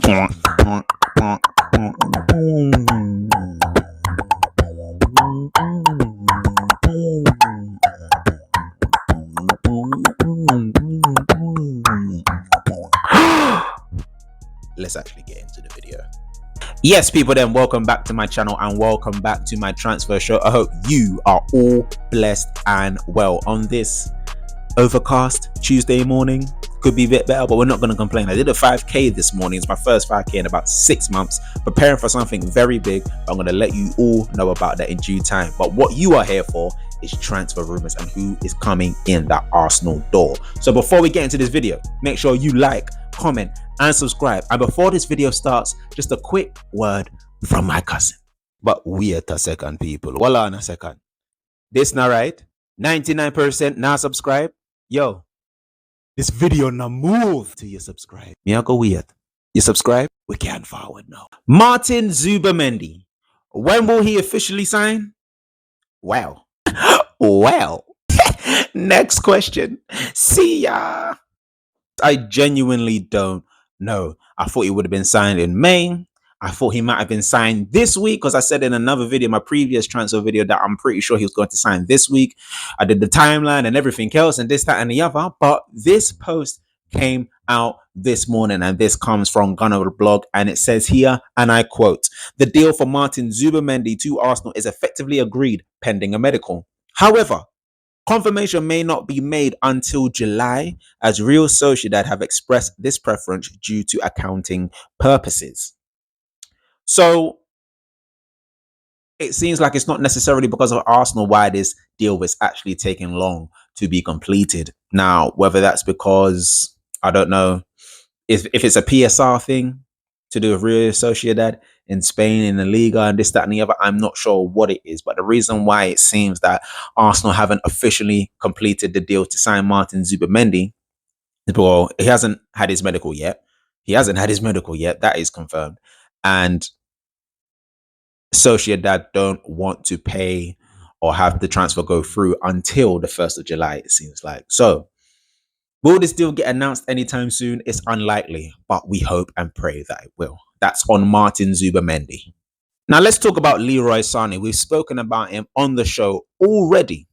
Let's actually get into the video. Yes, people, then welcome back to my channel and welcome back to my transfer show. I hope you are all blessed and well on this overcast Tuesday morning. Could be a bit better, but we're not going to complain. I did a 5k this morning. It's my first 5k in about 6 months, preparing for something very big. I'm going to let you all know about that in due time. But what you are here for is transfer rumors and who is coming in that Arsenal door. So before we get into this video, make sure you like, comment and subscribe. And before this video starts, just a quick word from my cousin. But wait a second, people. Hold on a second. This not right. 99% now subscribe. Yo, this video now move to you subscribe. Me I go wait. You subscribe? We can't forward now. Martin Zubimendi. When will he officially sign? Well. Well. Next question. See ya. I genuinely don't know. I thought he would have been signed in May. I thought he might have been signed this week because I said in another video, my previous transfer video, that I'm pretty sure he was going to sign this week. I did the timeline and everything else and this, that, and the other. But this post came out this morning and this comes from Gunner blog and it says here, and I quote, "The deal for Martin Zubimendi to Arsenal is effectively agreed pending a medical. However, confirmation may not be made until July, as Real Sociedad have expressed this preference due to accounting purposes." So it seems like it's not necessarily because of Arsenal why this deal was actually taking long to be completed. Now, whether that's because, I don't know, if it's a PSR thing to do with Real Sociedad in Spain, in the Liga, and this, that, and the other, I'm not sure what it is. But the reason why it seems that Arsenal haven't officially completed the deal to sign Martin Zubimendi, well, he hasn't had his medical yet. That is confirmed. And Sociedad don't want to pay or have the transfer go through until the 1st of July, it seems like. So will this deal get announced anytime soon? It's unlikely, but we hope and pray that it will. That's on Martin Zubimendi. Now let's talk about Leroy Sane. We've spoken about him on the show already.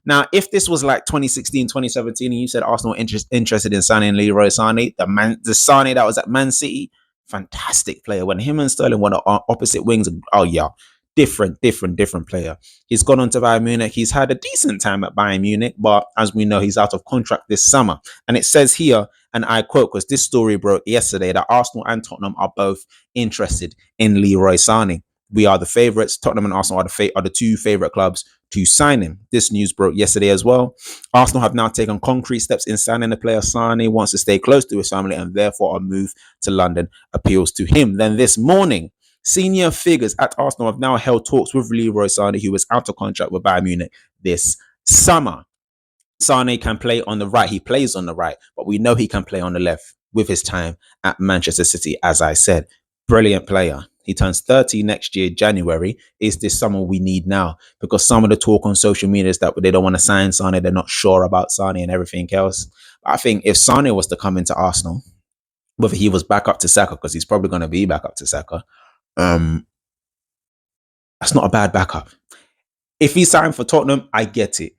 Now, if this was like 2016, 2017, and you said Arsenal interested in signing Leroy Sane, the Sane that was at Man City, fantastic player. When him and Sterling were on opposite wings, oh yeah, different player. He's gone on to Bayern Munich. He's had a decent time at Bayern Munich, but as we know, he's out of contract this summer. And it says here, and I quote, because this story broke yesterday, that Arsenal and Tottenham are both interested in Leroy Sane. We are the favourites. Tottenham and Arsenal are the two favourite clubs to sign him. This news broke yesterday as well. Arsenal have now taken concrete steps in signing the player. Sane wants to stay close to his family and therefore a move to London appeals to him. Then this morning, senior figures at Arsenal have now held talks with Leroy Sane, who was out of contract with Bayern Munich this summer. Sane can play on the right. He plays on the right, but we know he can play on the left with his time at Manchester City, as I said. Brilliant player. He turns 30 next year, January. Is this someone we need now? Because some of the talk on social media is that they don't want to sign Sane. They're not sure about Sane and everything else. I think if Sane was to come into Arsenal, whether he was back up to Saka, because he's probably going to be back up to Saka, that's not a bad backup. If he signed for Tottenham, I get it.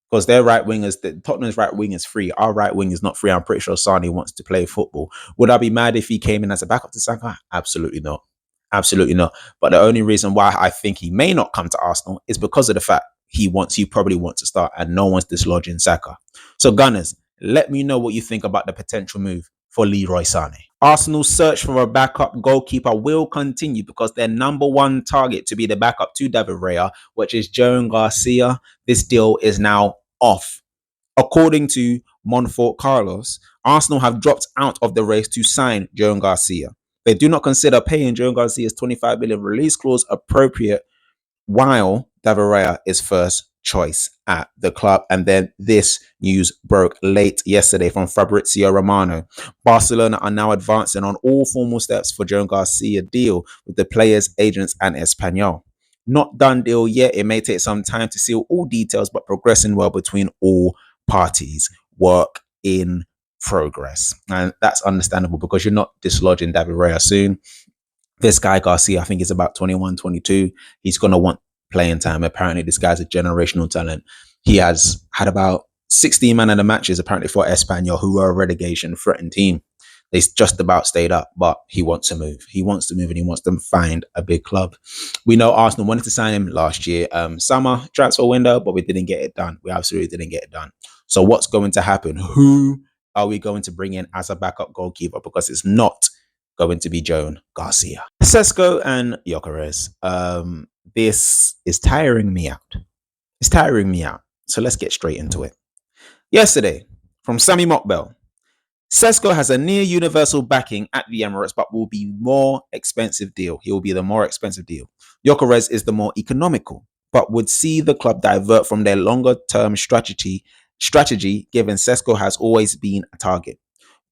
Because their right wingers, Tottenham's right wing is free. Our right wing is not free. I'm pretty sure Sane wants to play football. Would I be mad if he came in as a backup to Saka? Absolutely not. Absolutely not. But the only reason why I think he may not come to Arsenal is because of the fact he probably wants to start and no one's dislodging Saka. So Gunners, let me know what you think about the potential move for Leroy Sane. Arsenal's search for a backup goalkeeper will continue because their number one target to be the backup to David Raya, which is Joan Garcia, this deal is now off. According to Montfort Carlos, Arsenal have dropped out of the race to sign Joan Garcia. They do not consider paying Joan Garcia's 25 million release clause appropriate, while David Raya is first choice at the club. And then this news broke late yesterday from Fabrizio Romano. Barcelona are now advancing on all formal steps for Joan Garcia deal with the players, agents and Espanyol. Not done deal yet. It may take some time to seal all details, but progressing well between all parties. Work in progress. And that's understandable because you're not dislodging David Raya soon. This guy, Garcia, I think is about 21, 22. He's going to want playing time. Apparently, this guy's a generational talent. He has had about 16 man of the matches, apparently, for Espanyol, who were a relegation threatened team. They just about stayed up, but he wants to move. He wants to move and he wants to find a big club. We know Arsenal wanted to sign him last year, summer transfer window, but we didn't get it done. We absolutely didn't get it done. So what's going to happen? Who are we going to bring in as a backup goalkeeper? Because it's not going to be Joan Garcia. Sesko and Gyökeres. This is tiring me out. It's tiring me out. So let's get straight into it. Yesterday, from Sammy Mokbel, Sesko has a near universal backing at the Emirates, but will be more expensive deal. He will be the more expensive deal. Gyökeres is the more economical, but would see the club divert from their longer term strategy, given Sesko has always been a target.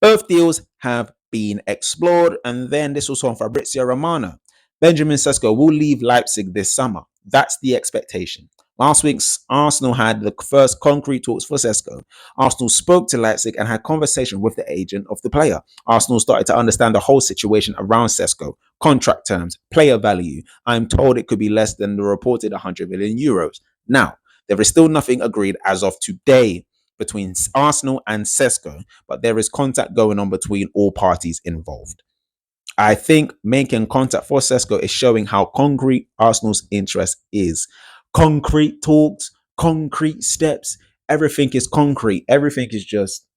Both deals have been explored, and then this was on Fabrizio Romano. Benjamin Sesko will leave Leipzig this summer. That's the expectation. Last week's Arsenal had the first concrete talks for Sesko. Arsenal spoke to Leipzig and had conversation with the agent of the player. Arsenal started to understand the whole situation around Sesko, contract terms, player value. I'm told it could be less than the reported 100 million euros. Now, there is still nothing agreed as of today between Arsenal and Sesko, but there is contact going on between all parties involved. I think making contact for Sesko is showing how concrete Arsenal's interest is. Concrete talks, concrete steps, everything is concrete. Everything is just,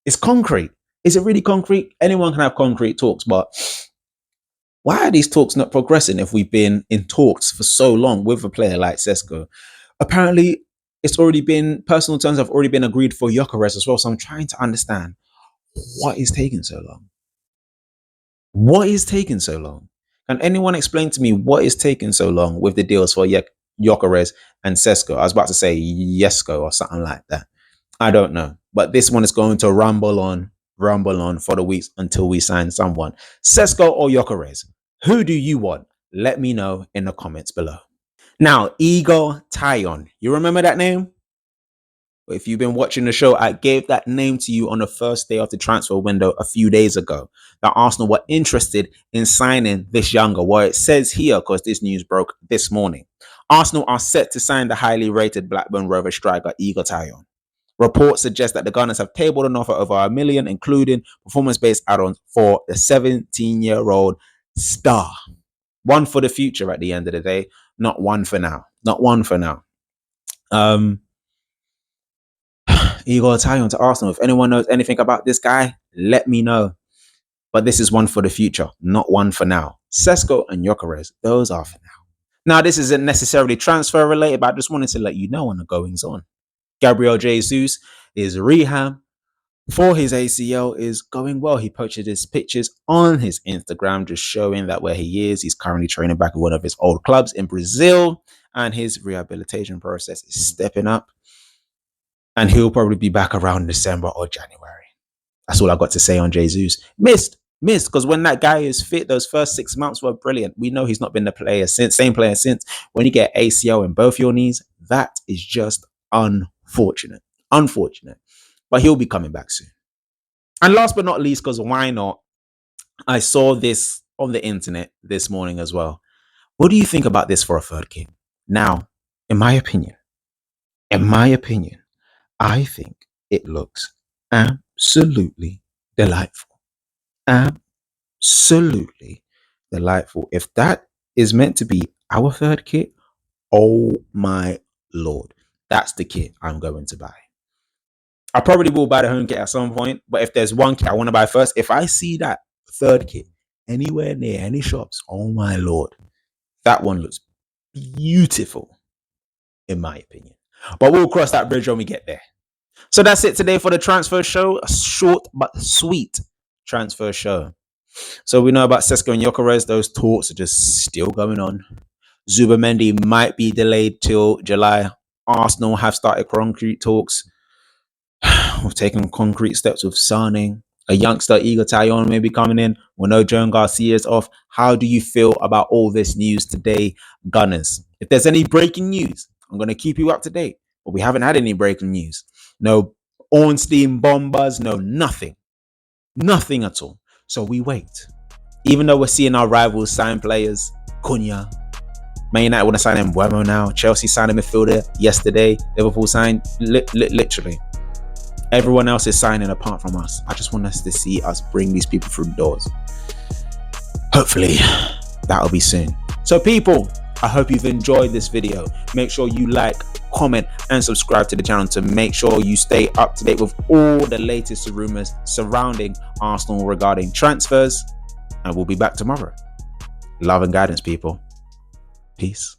it's concrete. Is it really concrete? Anyone can have concrete talks, but why are these talks not progressing if we've been in talks for so long with a player like Sesko? Apparently, it's already been, personal terms have already been agreed for Gyökeres as well. So I'm trying to understand what is taking so long. What is taking so long? Can anyone explain to me what is taking so long with the deals for Gyökeres and Sesko? I was about to say Yesko or something like that. I don't know. But this one is going to rumble on for the weeks until we sign someone. Sesko or Gyökeres? Who do you want? Let me know in the comments below. Now, Igor Tyon. You remember that name? If you've been watching the show, I gave that name to you on the first day of the transfer window a few days ago. That Arsenal were interested in signing this younger. Well, it says here, because this news broke this morning, Arsenal are set to sign the highly rated Blackburn Rovers striker Igor Tyon. Reports suggest that the Gunners have tabled an offer over $1 million, including performance-based add-ons for the 17-year-old star. One for the future at the end of the day, not one for now. Not one for now. Igor Tyon to Arsenal. If anyone knows anything about this guy, let me know. But this is one for the future, not one for now. Sesko and Gyökeres, those are for now. Now, this isn't necessarily transfer related, but I just wanted to let you know on the goings on. Gabriel Jesus is rehab for his ACL is going well. He posted his pictures on his Instagram, just showing that where he is. He's currently training back at one of his old clubs in Brazil, and his rehabilitation process is stepping up. And he'll probably be back around December or January. That's all I got to say on Jesus. Missed, because when that guy is fit, those first 6 months were brilliant. We know he's not been the same player since. When you get ACL in both your knees, that is just unfortunate. But he'll be coming back soon. And last but not least, because why not? I saw this on the internet this morning as well. What do you think about this for a third king? Now, in my opinion, I think it looks absolutely delightful. Absolutely delightful. If that is meant to be our third kit, oh my Lord, that's the kit I'm going to buy. I probably will buy the home kit at some point, but if there's one kit I want to buy first, if I see that third kit anywhere near any shops, oh my Lord, that one looks beautiful, in my opinion. But we'll cross that bridge when we get there. So that's it today for the transfer show. A short but sweet transfer show. So we know about Sesko and Gyökeres. Those talks are just still going on. Zubimendi might be delayed till July. Arsenal have started concrete talks. We've taken concrete steps with Sane. A youngster, Igor Tyon, may be coming in. We know Joan Garcia is off. How do you feel about all this news today, Gunners? If there's any breaking news, I'm going to keep you up to date. But we haven't had any breaking news. No Ornstein bombers, no, nothing. Nothing at all. So we wait. Even though we're seeing our rivals sign players, Cunha, Man United want to sign Mbeumo now. Chelsea signed a midfielder yesterday. Liverpool signed literally. Everyone else is signing apart from us. I just want us to see us bring these people through the doors. Hopefully, that'll be soon. So people, I hope you've enjoyed this video. Make sure you like, comment, and subscribe to the channel to make sure you stay up to date with all the latest rumors surrounding Arsenal regarding transfers. And we'll be back tomorrow. Love and guidance, people. Peace.